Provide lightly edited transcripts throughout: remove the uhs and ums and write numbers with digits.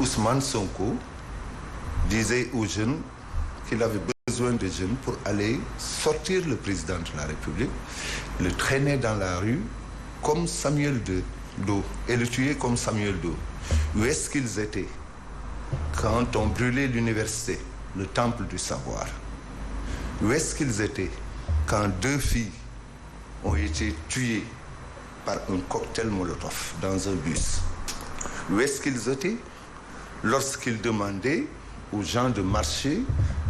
Ousmane Sonko disait aux jeunes qu'il avait besoin de jeunes pour aller sortir le président de la République, le traîner dans la rue comme Samuel Doe et le tuer comme Samuel Doe. Où est-ce qu'ils étaient quand on brûlait l'université, le temple du savoir? Où est-ce qu'ils étaient quand 2 filles ont été tuées par un cocktail Molotov dans un bus? Où est-ce qu'ils étaient lorsqu'ils demandaient aux gens de marcher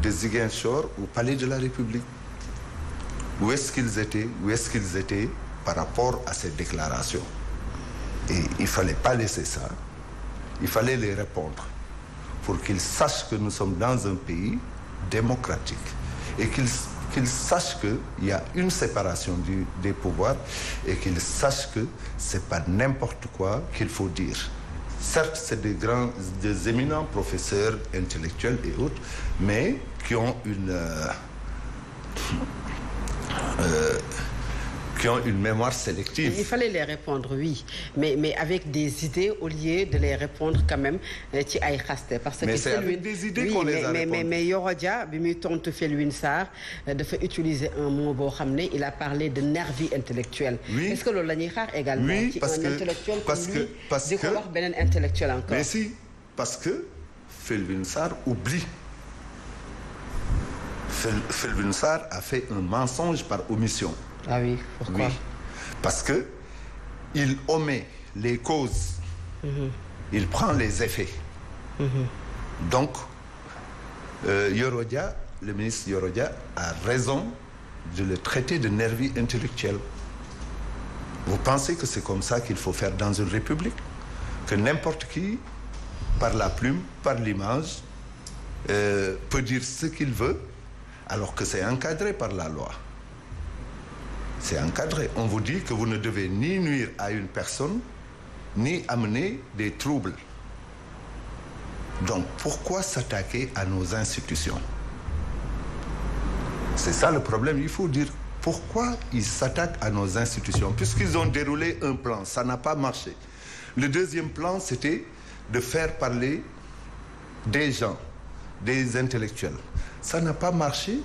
de Ziguinchor au palais de la République? Où est-ce qu'ils étaient? Où est-ce qu'ils étaient par rapport à ces déclarations? Et il ne fallait pas laisser ça. Il fallait les répondre pour qu'ils sachent que nous sommes dans un pays démocratique et qu'ils sachent qu'il y a une séparation des pouvoirs et qu'ils sachent que ce n'est pas n'importe quoi qu'il faut dire. Certes, c'est des éminents professeurs intellectuels et autres, mais qui ont une mémoire sélective. Il fallait les répondre, oui, mais avec des idées au lieu de les répondre quand même ci ay xaste. Parce que c'est avec des idées qu'on les a répondu. Mais Yoro Dia bi muy tontu Felwine Sarr dafa utiliser un mot boo xam ne il a parlé de nervi intellectuel. Oui. Est-ce que loolu la ñuy xaar également ci un intellectuel comme lui di ko wax beneen intellectuel encore? Mais si, parce que Felwine Sarr oublie. Felwine Sarr a fait un mensonge par omission. Ah oui, pourquoi? Oui, parce que il omet les causes, il prend les effets. Donc, Yoro Dia, le ministre Yoro Dia a raison de le traiter de nervi intellectuel. Vous pensez que c'est comme ça qu'il faut faire dans une république? Que n'importe qui, par la plume, par l'image, peut dire ce qu'il veut, alors que c'est encadré par la loi. C'est encadré. On vous dit que vous ne devez ni nuire à une personne, ni amener des troubles. Donc, pourquoi s'attaquer à nos institutions? C'est ça le problème. Il faut dire pourquoi ils s'attaquent à nos institutions. Puisqu'ils ont déroulé un plan, ça n'a pas marché. Le deuxième plan, c'était de faire parler des gens, des intellectuels. Ça n'a pas marché.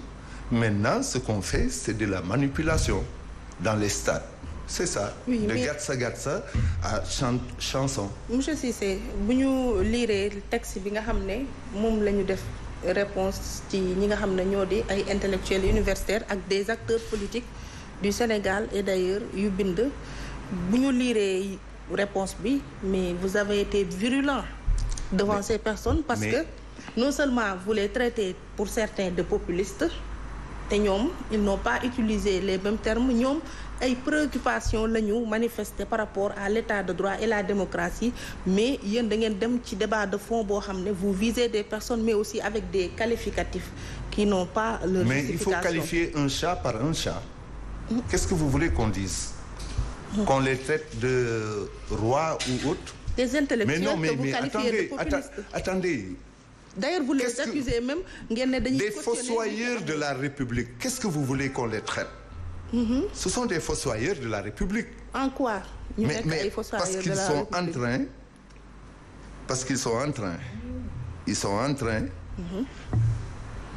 Maintenant, ce qu'on fait, c'est de la manipulation dans les stades. C'est ça. Oui, de gatsa à chanson. Monsieur Cissé, bu ñu liiree texte bi nga xam ne moom la ñu def réponse ci ñi nga xam ne ñoo di ay intellectuels universitaires ak des acteurs politiques du Sénégal et d'ailleurs yu bind bu ñu liiree réponse bi, mais vous avez été virulent devant ces personnes parce que non seulement vous les traitez pour certains de populistes, et ñoom ils n'ont pas utilisé les mêmes termes. Ñoom ay préoccupations la ñu manifester par rapport à l'état de droit et la démocratie, mais yéen da ngeen dem ci débat de fond boo xam ne vous visez des personnes mais aussi avec des qualificatifs qui n'ont pas leur mais justification. Il faut qualifier un chat par un chat. Qu'est-ce que vous voulez qu'on dise? Qu'on les traite de rois ou autres? Des intellectuels mais que vous qualifiez de populistes. Attendez. D'ailleurs, vous les accusez même des fossoyeurs de la République. Qu'est-ce que vous voulez qu'on les traite? Ce sont des fossoyeurs de la République. En quoi? Mais parce qu'ils sont en train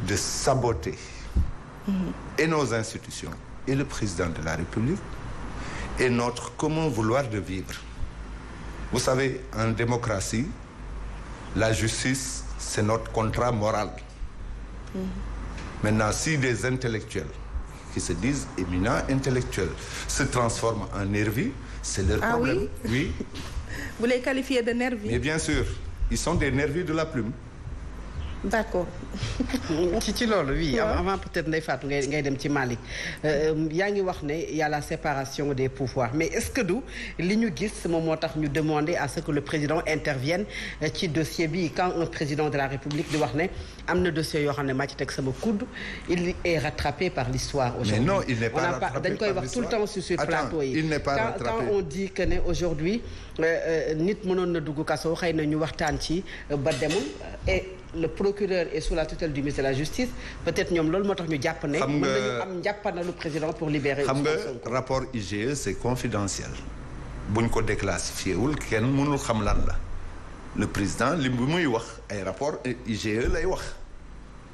de saboter et nos institutions et le président de la République et notre commun vouloir de vivre. Vous savez, en démocratie, la justice, c'est notre contrat moral. Maintenant, si des intellectuels qui se disent éminents intellectuels se transforment en nervis, c'est leur problème. Oui. Vous les qualifiez de nervis? Mais bien sûr, ils sont des nervis de la plume. D'accord. ci loolu oui avant peut-être Ndeye Fatou ngay dem ci Malick yaa ngi wax ne y a la séparation des pouvoirs, mais est-ce que du li ñu gis moom moo tax ñu demander à ce que le président intervienne ci dossier bi quand un président de la République di wax ne am na dossier yoo xam ne maa ci teg sama coude, il est rattrapé par l'histoire aujourd'hui. Mais non, il n'est pas rattrapé dañ koy wax tout le temps sur plateau yi. Il n'est pas rattrapé. Quand on dit que ne aujourd'hui nit mënoon na dugg kaso, xëy na ñu waxtaan ci ba demul et le procureur est sous la tutelle du ministre de la Justice, peut-être ñoom loolu moo tax ñu jàpp ne mën nañu am njàppanalu président pour libérer. xam nga rapport IGE c'est confidentiel, buñ ko déclassifié wul kenn mënul xam lan la. le président li bi muy wax ay rapport IGE lay wax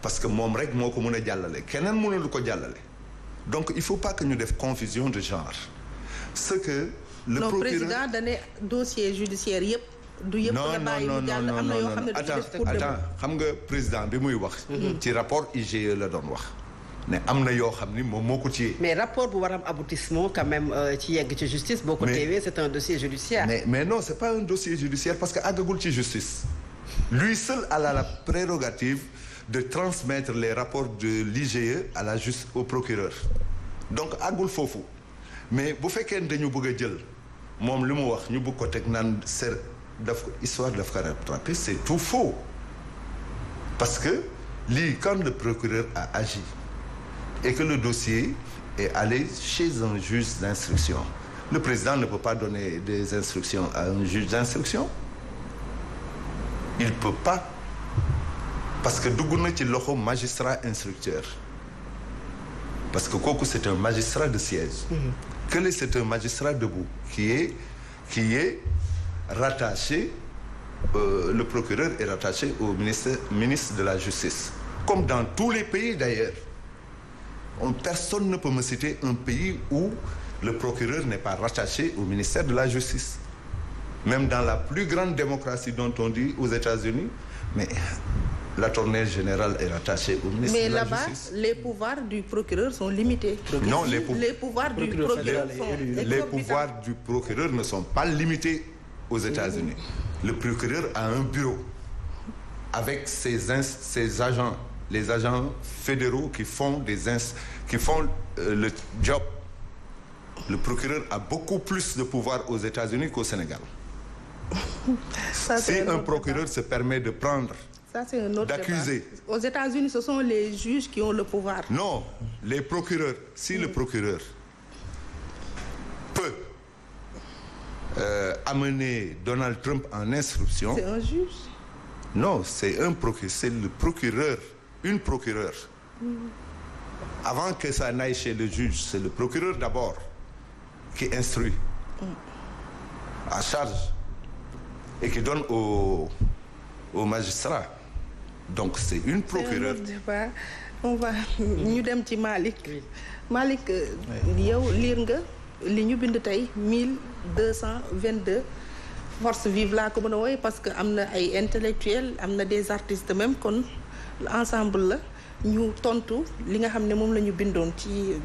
parce que moom rek moo ko mën a jàllale keneen mënul ko jàllale donc il faut pas que ñu def confusion de genre ce que le procureur président dane dossier judiciaire yëpp du yëpp nga bàyyi mu jàll am na yoo xam ne attends xam nga président bi muy wax ci rapport IGE la doon wax ne am na yoo xam ni moom moo ko téye mais rapport bu war am aboutissement quand même ci yegg ci justice boo ko téewee c'est un dossier judiciaire mais non c'est pas un dossier judiciaire parce que àggagul ci justice lui seul a la prérogative de transmettre les rapports de l'IGE à la justice au procureur donc àggul foofu mais bu fekkee dañu bëgg a jël moom li mu wax ñu bëgg ko teg naan ser daf ko histoire daf ko rattrapé c'est tout faux parce que lii quand le procureur a agi et que le dossier est allé chez un juge d'instruction le président ne peut pas donner des instructions à un juge d'instruction il peut pas parce que dugg na ci loxo magistrat instructeur parce que kooku c'est un magistrat de siège Kële c'est un magistrat debout qui est rattaché le procureur est rattaché au ministre de la justice comme dans tous les pays d'ailleurs personne ne peut me citer un pays où le procureur n'est pas rattaché au ministère de la justice même dans la plus grande démocratie dont on dit aux États-Unis mais l'attorney général est rattaché au ministre de la justice. Mais là-bas, les pouvoirs du procureur sont limités. Non, les pouvoirs du procureur sont les pouvoirs du procureur ne sont pas limités aux États-Unis. Le procureur a un bureau avec ses agents, les agents fédéraux qui font le job. Le procureur a beaucoup plus de pouvoir aux États-Unis qu'au Sénégal. Si un procureur se permet de prendre ça, c'est un autre d'accuser. Débat. Aux États-Unis, ce sont les juges qui ont le pouvoir. Non, les procureurs. Si le procureur peut amener Donald Trump en instruction... C'est un juge? Non, c'est le procureur, une procureure. Avant que ça n'aille chez le juge, c'est le procureur d'abord qui instruit à charge et qui donne au magistrat. Donc c'est une procureure. On va ñu dem ci Malick. Malick yow liir nga li ñu bind tey 1222 force vive laa ko mën a wooye parce que am na ay intellectuels am na des artistes même kon ensemble la ñu tontu li nga xam ne moom la ñu bindoon ci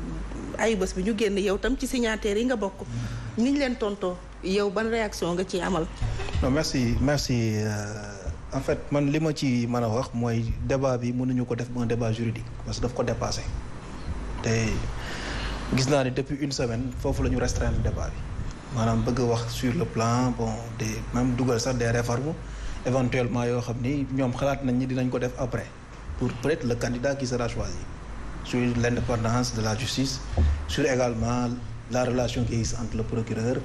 ay bés bi ñu génn yow tam ci signataires yi nga bokk. ni ñu leen tontoo yow ban réaction nga ci amal. non merci. En fait man li ma ci mën a wax mooy débat bi mënuñu ko def un débat juridique parce que daf ko dépassé te gis naa ne depuis une semaine foofu la ñu restreindre débat bi maanaam bëgg a wax sur le plan des même dugal sax des réformes éventuellement yoo xam ni ñoom xalaat nañ ni dinañ ko def après pour peut-être le candidat qui sera choisi sur l'indépendance de la justice sur également la relation qui existe entre le procureur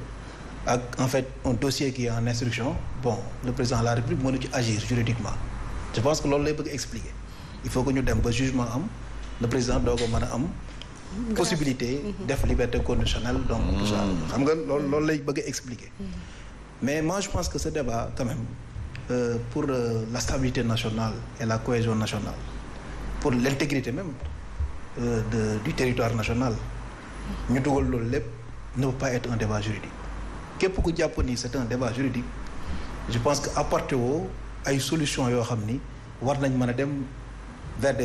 ak en fait un dossier qui est en instruction le président de la République mënu ci agir juridiquement je pense que loolu lay bëgg expliquer il faut que ñu dem ba jugement am le président doo ko mën a am possibilité def liberté conditionnelle donc tout ça xam nga loolu lay bëgg expliquer mais moi je pense que ce débat quand même pour la stabilité nationale et la cohésion nationale pour l'intégrité même du territoire national ñu dugal loolu lépp ne peut pas être un débat juridique képp ku jàpp ni c'est un débat juridique je pense que apporté woo ay solutions yoo xam ni war nañ mën a dem vers des